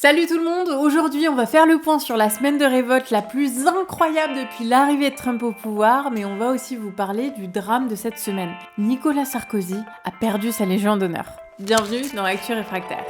Salut tout le monde, aujourd'hui on va faire le point sur la semaine de révolte la plus incroyable depuis l'arrivée de Trump au pouvoir, mais on va aussi vous parler du drame de cette semaine. Nicolas Sarkozy a perdu sa Légion d'honneur. Bienvenue dans Actu Réfractaire.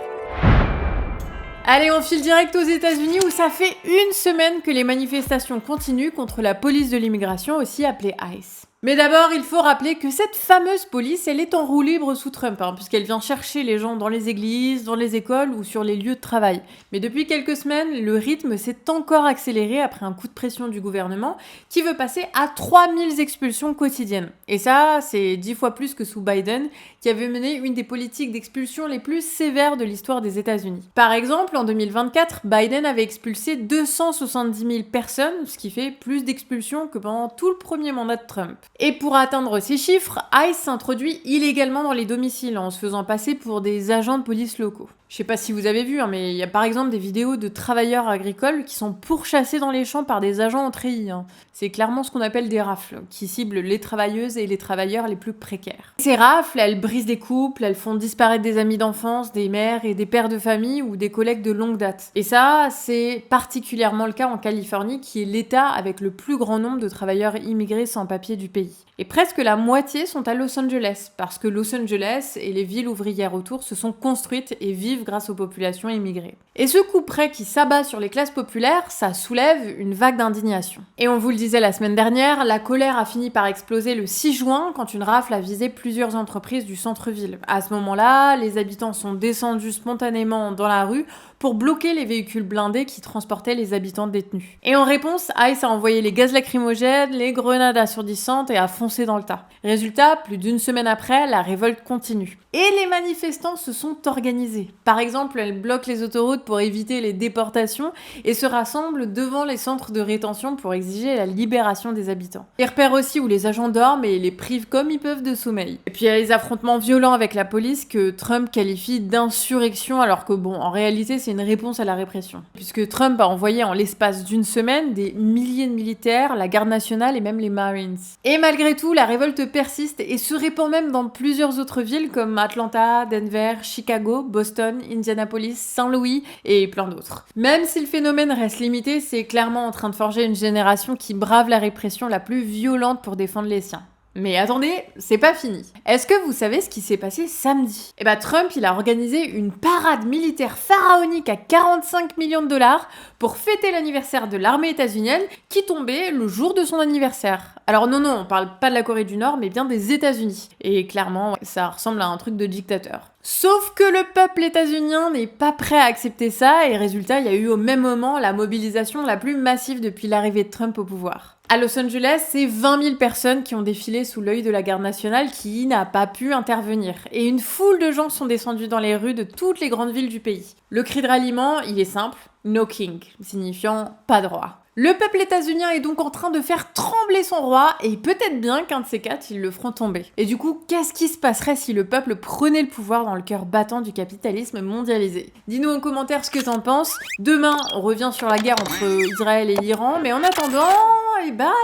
Allez, on file direct aux États-Unis où ça fait une semaine que les manifestations continuent contre la police de l'immigration, aussi appelée ICE. Mais d'abord, il faut rappeler que cette fameuse police, elle est en roue libre sous Trump, puisqu'elle vient chercher les gens dans les églises, dans les écoles ou sur les lieux de travail. Mais depuis quelques semaines, le rythme s'est encore accéléré après un coup de pression du gouvernement qui veut passer à 3000 expulsions quotidiennes. Et ça, c'est 10 fois plus que sous Biden, qui avait mené une des politiques d'expulsion les plus sévères de l'histoire des États-Unis. Par exemple, en 2024, Biden avait expulsé 270 000 personnes, ce qui fait plus d'expulsions que pendant tout le premier mandat de Trump. Et pour atteindre ces chiffres, ICE s'introduit illégalement dans les domiciles en se faisant passer pour des agents de police locaux. Je sais pas si vous avez vu, mais il y a par exemple des vidéos de travailleurs agricoles qui sont pourchassés dans les champs par des agents en treillis. C'est clairement ce qu'on appelle des rafles, qui ciblent les travailleuses et les travailleurs les plus précaires. Ces rafles, elles brisent des couples, elles font disparaître des amis d'enfance, des mères et des pères de famille ou des collègues de longue date. Et ça, c'est particulièrement le cas en Californie, qui est l'État avec le plus grand nombre de travailleurs immigrés sans papier du pays. Et presque la moitié sont à Los Angeles, parce que Los Angeles et les villes ouvrières autour se sont construites et vivent grâce aux populations immigrées. Et ce couperet qui s'abat sur les classes populaires, ça soulève une vague d'indignation. Et on vous le disait la semaine dernière, la colère a fini par exploser le 6 juin quand une rafle a visé plusieurs entreprises du centre-ville. À ce moment-là, les habitants sont descendus spontanément dans la rue pour bloquer les véhicules blindés qui transportaient les habitants détenus. Et en réponse, ICE a envoyé les gaz lacrymogènes, les grenades assourdissantes et a foncé dans le tas. Résultat, plus d'une semaine après, la révolte continue. Et les manifestants se sont organisés. Par exemple, elles bloquent les autoroutes pour éviter les déportations et se rassemblent devant les centres de rétention pour exiger la libération des habitants. Ils repèrent aussi où les agents dorment et les privent comme ils peuvent de sommeil. Et puis il y a les affrontements violents avec la police que Trump qualifie d'insurrection alors que en réalité c'est une réponse à la répression. Puisque Trump a envoyé en l'espace d'une semaine des milliers de militaires, la garde nationale et même les Marines. Et malgré tout, la révolte persiste et se répand même dans plusieurs autres villes comme Atlanta, Denver, Chicago, Boston, Indianapolis, Saint-Louis et plein d'autres. Même si le phénomène reste limité, c'est clairement en train de forger une génération qui brave la répression la plus violente pour défendre les siens. Mais attendez, c'est pas fini. Est-ce que vous savez ce qui s'est passé samedi ? Trump, il a organisé une parade militaire pharaonique à 45 millions de dollars pour fêter l'anniversaire de l'armée états-unienne qui tombait le jour de son anniversaire. Alors non, on parle pas de la Corée du Nord, mais bien des États-Unis. Et clairement, ça ressemble à un truc de dictateur. Sauf que le peuple états-unien n'est pas prêt à accepter ça, et résultat, il y a eu au même moment la mobilisation la plus massive depuis l'arrivée de Trump au pouvoir. À Los Angeles, c'est 20 000 personnes qui ont défilé sous l'œil de la garde nationale qui n'a pas pu intervenir. Et une foule de gens sont descendus dans les rues de toutes les grandes villes du pays. Le cri de ralliement, il est simple, no king, signifiant pas de roi. Le peuple états-unien est donc en train de faire trembler son roi, et peut-être bien qu'un de ces quatre, ils le feront tomber. Et du coup, qu'est-ce qui se passerait si le peuple prenait le pouvoir dans le cœur battant du capitalisme mondialisé ? Dis-nous en commentaire ce que t'en penses. Demain, on revient sur la guerre entre Israël et l'Iran, mais en attendant,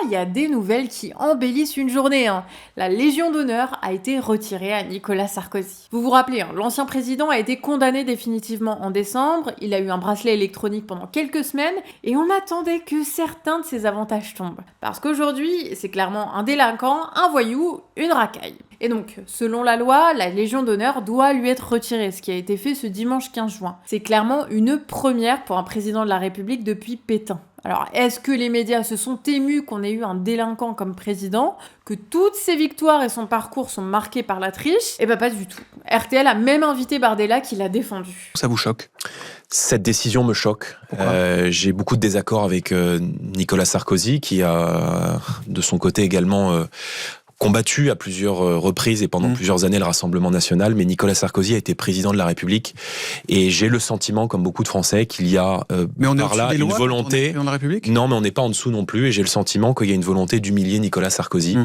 il y a des nouvelles qui embellissent une journée. La Légion d'honneur a été retirée à Nicolas Sarkozy. Vous vous rappelez, l'ancien président a été condamné définitivement en décembre, il a eu un bracelet électronique pendant quelques semaines, et on attendait que certains de ses avantages tombent. Parce qu'aujourd'hui, c'est clairement un délinquant, un voyou, une racaille. Et donc, selon la loi, la Légion d'honneur doit lui être retirée, ce qui a été fait ce dimanche 15 juin. C'est clairement une première pour un président de la République depuis Pétain. Alors, est-ce que les médias se sont émus qu'on ait eu un délinquant comme président, que toutes ses victoires et son parcours sont marqués par la triche ? Pas du tout. RTL a même invité Bardella qui l'a défendu. Ça vous choque ? Cette décision me choque. J'ai beaucoup de désaccords avec Nicolas Sarkozy, qui a de son côté également combattu à plusieurs reprises et pendant plusieurs années le Rassemblement national, mais Nicolas Sarkozy a été président de la République et j'ai le sentiment, comme beaucoup de Français, qu'il y a par là une volonté. Dans la République ? Non, mais on n'est pas en dessous non plus et j'ai le sentiment qu'il y a une volonté d'humilier Nicolas Sarkozy.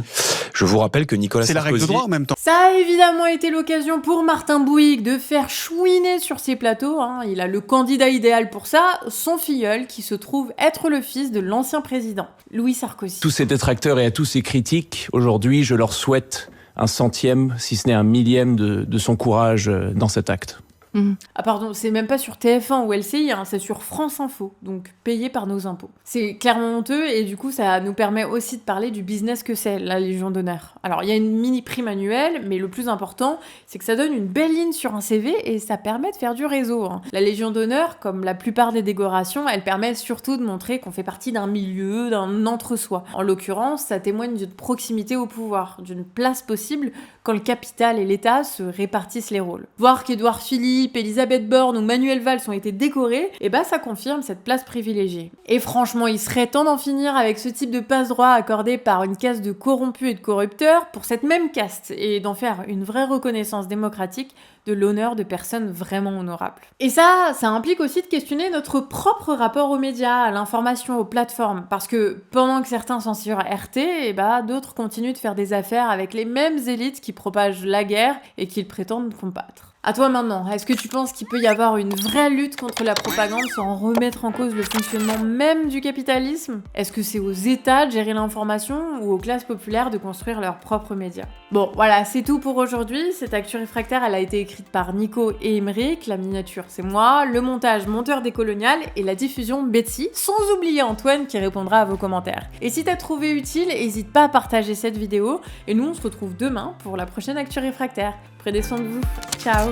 Je vous rappelle que Nicolas Sarkozy... C'est la règle de droit en même temps. Ça a évidemment été l'occasion pour Martin Bouygues de faire chouiner sur ses plateaux. Il a le candidat idéal pour ça, son filleul, qui se trouve être le fils de l'ancien président, Louis Sarkozy. Tous ces détracteurs et à tous ces critiques, aujourd'hui, je leur souhaite un centième, si ce n'est un millième de son courage dans cet acte. Ah pardon, c'est même pas sur TF1 ou LCI, hein, c'est sur France Info, donc payé par nos impôts. C'est clairement honteux et du coup ça nous permet aussi de parler du business que c'est, la Légion d'honneur. Alors il y a une mini prime annuelle, mais le plus important, c'est que ça donne une belle ligne sur un CV et ça permet de faire du réseau. La Légion d'honneur, comme la plupart des décorations, elle permet surtout de montrer qu'on fait partie d'un milieu, d'un entre-soi. En l'occurrence, ça témoigne d'une proximité au pouvoir, d'une place possible quand le capital et l'État se répartissent les rôles. Voir qu'Édouard Philippe, Elisabeth Borne ou Manuel Valls ont été décorés, et bah ça confirme cette place privilégiée. Et franchement, il serait temps d'en finir avec ce type de passe-droit accordé par une caste de corrompus et de corrupteurs pour cette même caste, et d'en faire une vraie reconnaissance démocratique de l'honneur de personnes vraiment honorables. Et ça implique aussi de questionner notre propre rapport aux médias, à l'information, aux plateformes, parce que pendant que certains censurent RT, et bah d'autres continuent de faire des affaires avec les mêmes élites qui propagent la guerre et qu'ils prétendent combattre. À toi maintenant, est-ce que tu penses qu'il peut y avoir une vraie lutte contre la propagande sans remettre en cause le fonctionnement même du capitalisme? Est-ce que c'est aux États de gérer l'information ou aux classes populaires de construire leurs propres médias? Bon, voilà, c'est tout pour aujourd'hui. Cette Actu Réfractaire, elle a été écrite par Nico et Émeric, la miniature c'est moi, le montage Monteur Décolonial et la diffusion Betsy, sans oublier Antoine qui répondra à vos commentaires. Et si t'as trouvé utile, n'hésite pas à partager cette vidéo et nous on se retrouve demain pour la prochaine Actu Réfractaire. Prenez soin de vous. Ciao.